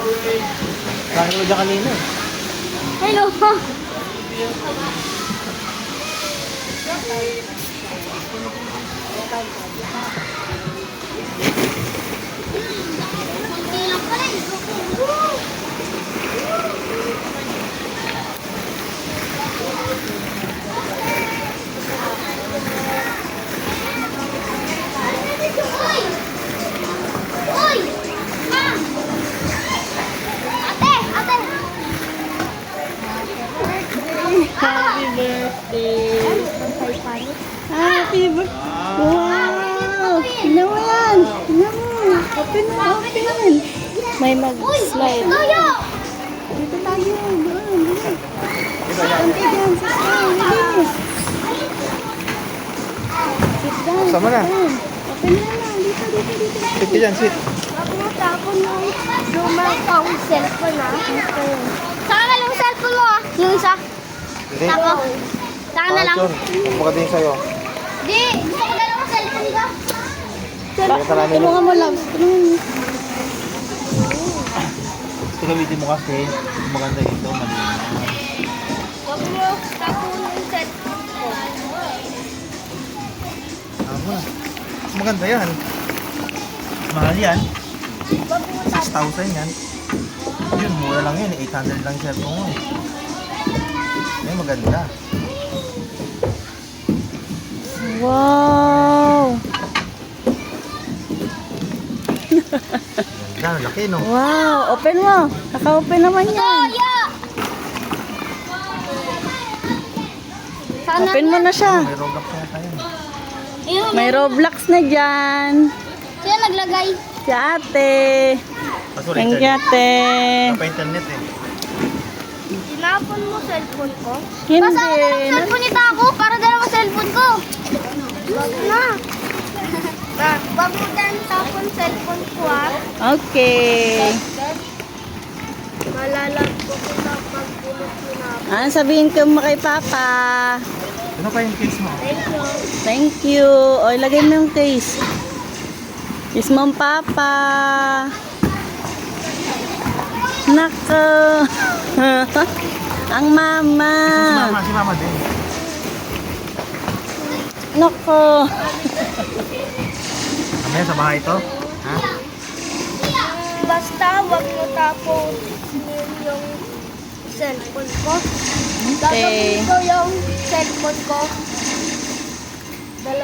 Bakit mo dyan kanina eh? Hello. Kunti lang pala eh. Uy! Ma! Ate! Ate! Happy birthday! Happy birthday! Wow! Tignan mo yan! Tignan mo! Open mo! Open! May mag-slide. Toyo! Dito tayo! Doon! Doon! Konti dyan! Sit down! Bilis! Sit down! Sama na. Sit down. Open na lang! Dito! Dito! Dito! Sit ka dyan, sit. Ako mo tapon yung lumang pang cellphone ah. Saka na lang cellphone mo ah. Yung isa. Hindi. Saka. Saka na lang. Magpakating sa'yo. Di, gusto ko dalawang cellphone ka. Pakita namin yung... Tulungan mo lang! Tulungan mo! Ito gamitin mo kasi. Maganda ito. Malinis. Huwag mo tapon yung cellphone ko. Tama. Maganda yan. Mahal yan. Huwag mo tapon. 6,000 yan. Yun, mura lang yun. 800 lang siya ito mo. Yan, maganda. Wow! Ganda, laki no? Wow! Open mo! Naka-open naman yan! Toyo! Sana Open mo na siya! May Roblox yata yun. May Roblox na dyan! Sino naglagay? Si ate! Kaso Thank you ate! pa internet eh. Tinapon mo cellphone ko? Hindi! Basta ako ng cellphone ni Taco para dalawang cellphone ko. Wag na. Wag mo dyan tapon cellphone ko ah. Okay! Malalagpo ko na pagpulot mo na. Ano sabihin ko mo kay Papa? Ano pa yung case mo? Thank you. Thank you! O, ilagay mo yung case. Kiss mo ang Papa! Nako! Ang mama! Si mama din. Nako! Mamaya sa bahay ito? Ha? Basta wag mo tapon yung cellphone ko. Okay. Gagawin ko yung cellphone ko. Dalawa.